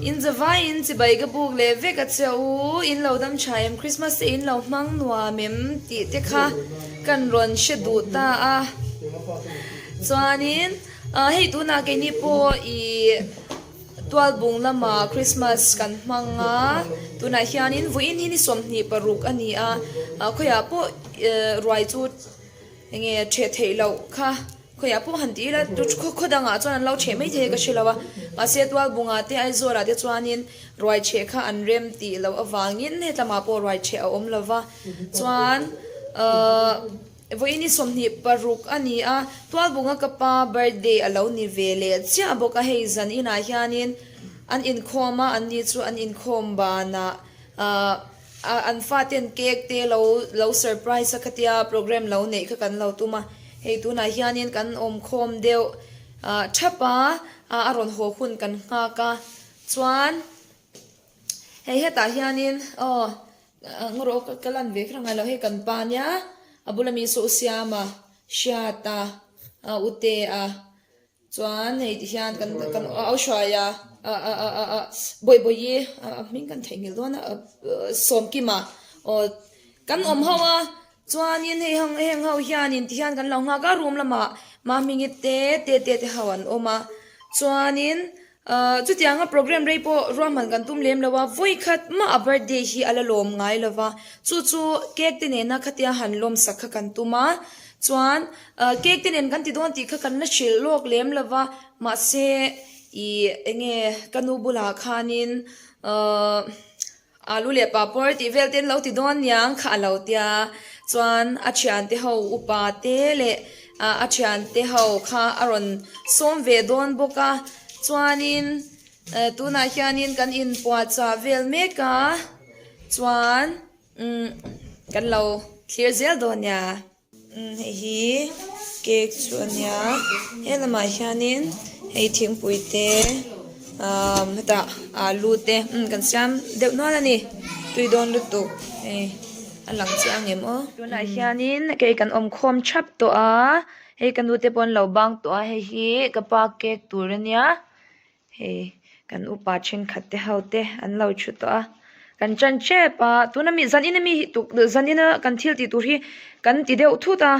in zawai in chibai ka buk le ve ka cheu in lo dam chaim Christmas in lo mang nuwa mem ti te kha kan ron she du ta a chuanin hei tu na ke ni po I tual bung lama Christmas kan manga tuna hianin vuin hi ni somni paruk ani a khoya po roi chu nge the thei lo kha khoya po han ti la tu khodanga chuan lo che mai the ka shilawa ma se tual bunga te ai zora te chuanin roi che kha an rem ti lo awangin he tama po roi che a om lova chuan voini somni paruk ani a tual bunga kapa birthday alo ni vele chia boka heizan ina hianin an in khoma an ni chu an in khom ba na an faten cake te lo surprise khatia program lo nei kha kan lo tuma hei tu na hianin kan om khom deu thapa aron ho khun kan nga ka chuan hei heta hianin ngoro kalan ve khranga lo he kan pa nya abulami so siama shata ute chuan hei ti hian kan aushaya boy min kan thengil dona somkima o kan om hawa chuanin hei heng ho hianin ti hian kan lo nga ka room lama ma mingit te hawan oma chuanin chutianga program reipo roman kan tum lem lawa voi khat ma birthday hi ala lom ngai lawa chu cake te ne na khatia han lom sakha kan tuma chuan cake te nen kan ti don ti kha kan na shil lok lem lawa ma se I enge kanu bula khanin alu le papor ti vel ten lo ti don yang kha lo tia chuan achian te ho upa te le achian te ho kha aron som ve don boka chuanin tuna hianin kan in pwa cha vel meka chuan kan lo clear zel don ya hi cake chuania helama hianin hei thingpui te ta alu te kan siam deuh no la ni tuidon lutu alang chi angem o tuna hianin ke kan om khom chap to a hei kan ute pon lo bang to a hei hi kapa cake turania hei kan upa chen khatte haute an lo chu to a kan chan che pa tuna mi zanin mi tu zanina kan thil ti tur hi kan ti deuh thu ta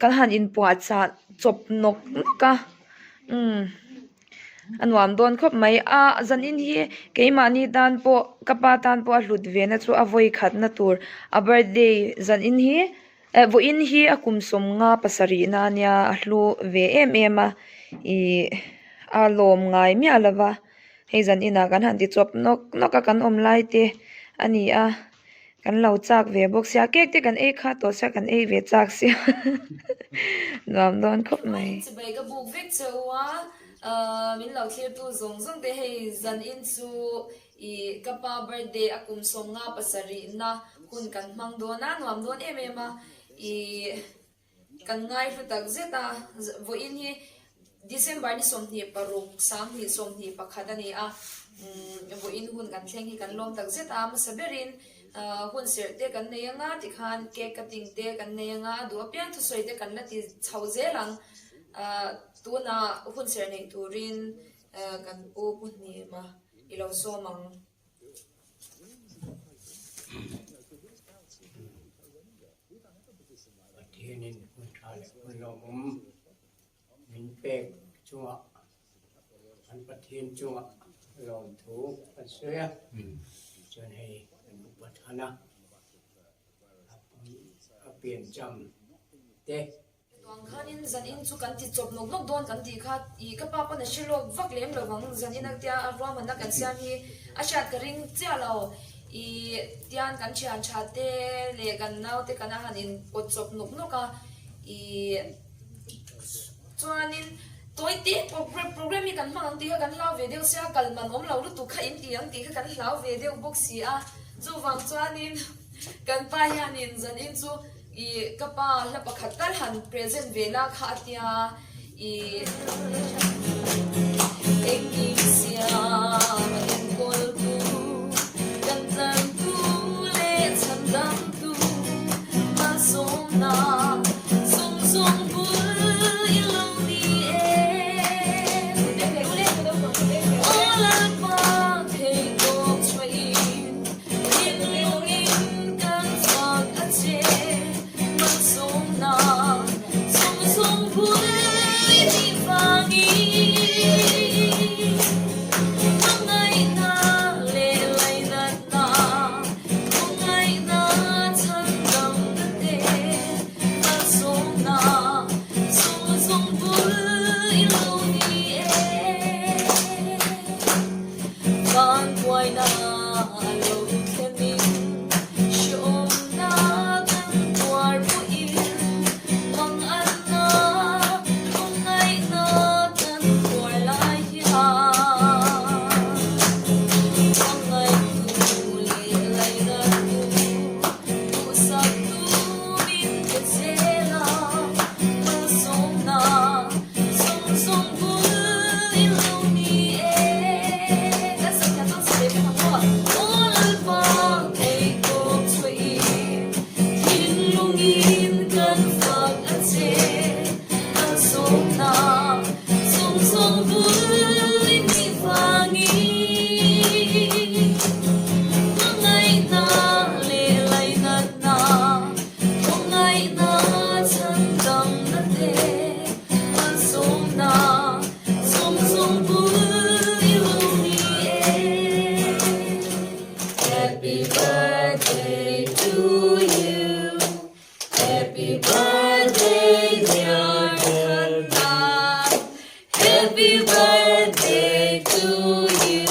kan han in pwa cha chop nok ka anwam don khop mai zan in hi keimani dan po kapa tan po hlut ve na chu avoi khat na tur a birthday zan in hi vo in hi akum som nga pasari na nya hlu ve em a lom ngai mi alawa hei zan ina kan han ti chop nok kan om lai te ani kan lo chak ve box ya cake te kan e kha to sa kan e ve chak sia nam don khop mai chibai ka buk vek chewa min lo clear tu zong te hei zan in chu kapa birthday akum som nga pasari na kun kan mang do na nuam don em kan ngai fu tak zeta vo in hi December ni somni paruk sang ni somni pakhadani vo in hun kan thleng hi kan lom tak zeta ma saberin hun ser te kan neyanga ti khan cake cutting te kan neyanga du apian thu soi te kan la ti chauze lang tuna hun ser nei turin kan o punni ma ilo so mang Tinin kunthale kunlom min pek chunga an pathin chunga lom thu pasya chen hei an pathana apien cham te tuang khanin zanin chu kan ti chop nok don kan ti kha kapa pa na shilo vak lem lo wang zanin ak tia arwa man na kan siam hi a shat ka ring chia lo tian kan chian chate le kan nau te kana hanin pot chop nok ka chuanin toite program hi kan mang ti kan lau ve deu sia kalman om lo lu tu kha in ti ang ti kha kan lau ve deu box si a chu wang chuanin kan pa hianin zanin chu kapa la pakhatar han present vela kha tia eking sia in kol ku kan tan tu le chan dam tu ma som na song bul ilong ni all to you.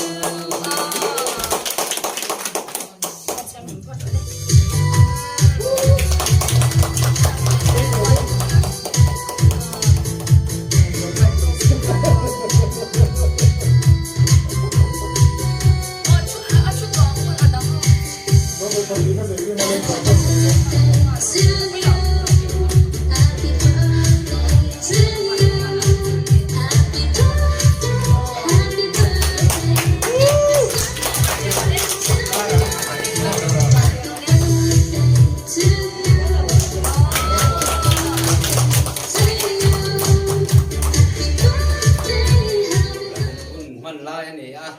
มันลายนี่อ่ะ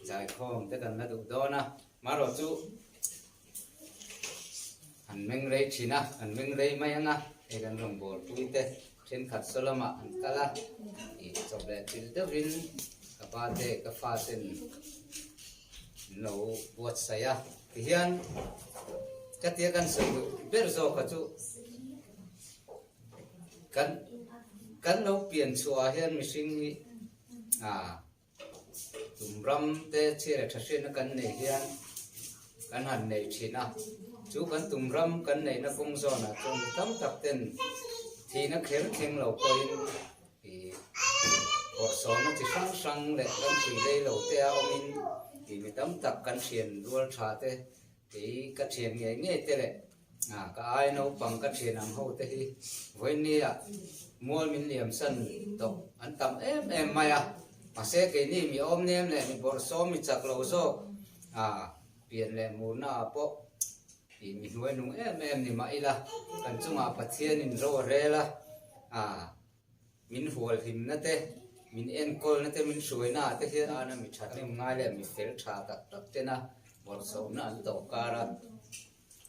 จ่ายของแต่กันนะดูดอนะมารอจูอันเมงเรยชินะอันเมงเรยไม่ยังอ่ะไอ้กันลงบอลตุยเตเช่นขัดสลามะอันกะละอีจบเลยติดเดวินกับปาเตกับฟาเซนโนบวชใส่ยะที่ยันจะเทียกันสุดเบอร์โซกัจูกันเราเปลี่ยนชัวเฮียนมิชิงนี่ตุ่มรำเตะเชื่อทัศน์นักกันในเฮียนกันหันในชินะจูกันตุ่มรำกันในนักกงโซนะจงตั้งตักเต้นทีนักเข็มเข่งเราคอยกอดสอนนักจิสังสังเลยกันสีเลยเราเตะเอามินที่มีตั้งตักกันเชียนรัวชาเตะที่กันเชียนเงี้ยเตะเลยก็ไอ้เราปังกันเชียนอังเขาเตะที่วันนี้มัวมินเหลี่ยมสันตกอันต่ำไม่มาเสกนี่มีอมเนียมเลยมีบอร์ซ้อมมีจักรเราโซ่เปลี่ยนเลยมูน่าปะมีหน่วยนุ่งนี่มาอีละกันจุงปัทเทียนินโรเรละมินหัวหิมนั่นเตมินเอ็นโกลนั่นเตมินสวยน่าเตเฮียนะมีชัดนี่ง่ายเลยมีเฟลชาตักเตนะบอร์ซ้อมนั่นตกการะ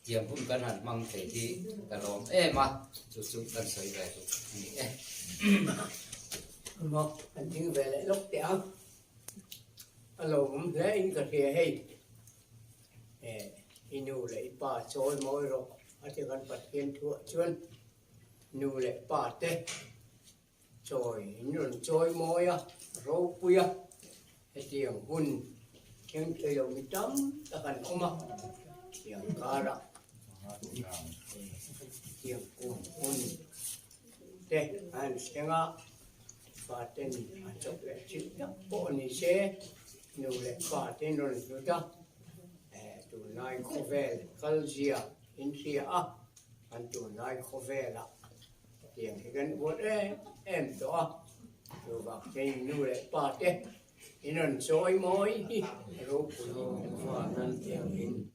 เยี่ยมพุ่มกันหันมังเทที่กระลมมาจุดกันสวยเลยนี่một anh chữ về lại lúc đẹp alo cũng lấy in cà phê hay inu lại ba trôi môi rồi ở trên gần bật hiên thua chuyên nu lại ba tê trôi nhuận trôi môi râu quia cái tiếng hun tiếng chơi đầu mi trắng ta cần ôm tiếng cá rạ tiếng cuồng hun tê anh tiếng á và tên chụp lại chữ nhắc bộ này sẽ nhiều lại và tên rồi chúng ta tụi này không về Calgia India anh tụi này không về là tiền thì gần bốn em đó rồi bác tên nhiều lại và tên nên soi mối rồi và nên tiền in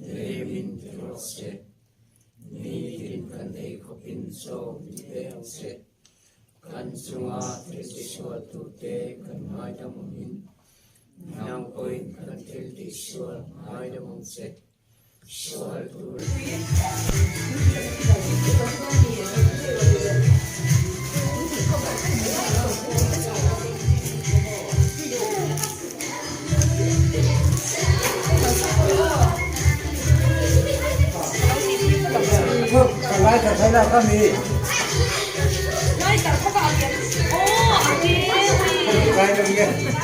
để mình rồi sẽ ni tin cần đây có in số để sẽ kan sunga ti sual tu te kan mai da min nang oi kan tel ti sual mai da mon se sual tu kan lai ka thai la ka mi lai ka mi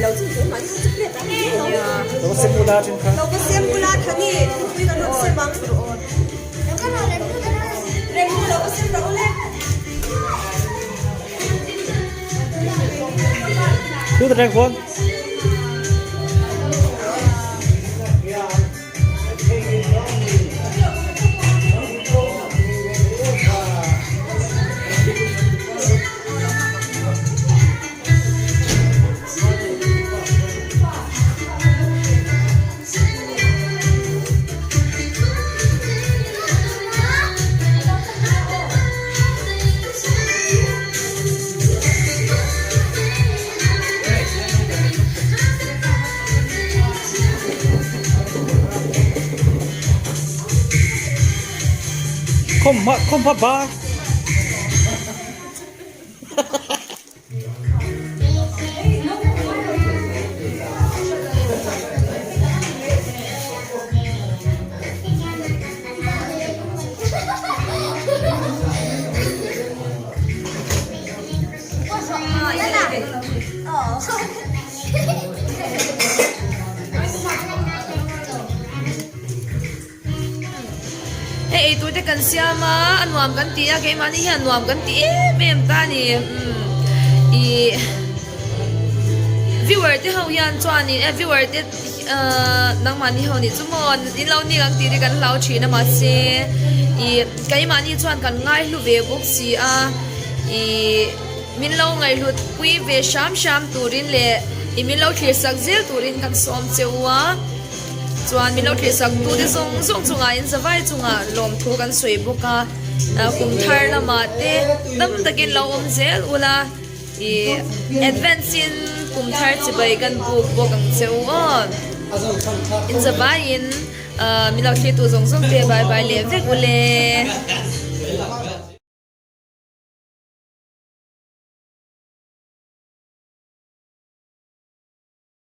lâu chứ không phải không biết lắm. đâu xem mula trên khăn Đâu có xem mula thằng đi, bây giờ nó xem bằng rồi. Đây mua đâu có xem đâu lên. cứ từ đây con Kom pappa. Hey, tu te kan siama anuam kan tia kay mani hian anuam kan ti mem ta ni i viewer te hau yan chuan ni viewer te nang mani hau ni chumon in lo ni ang ti ri kan lau thina ma se i kay mani chuan kan ngai hlu ve buk si a i min lo ngai hlut pui ve sham turin le i min lo thlir sak zel turin kan som chewa chuan min lo thlir sak tu de zong chunga in zawai chunga lom thu kan soi boka kum thar lama te tam takin lo om zel ula i advance in kum thar chibai kan buk bokang cheuon in zawai in min lo thlir tu zong te bye bye le vek ule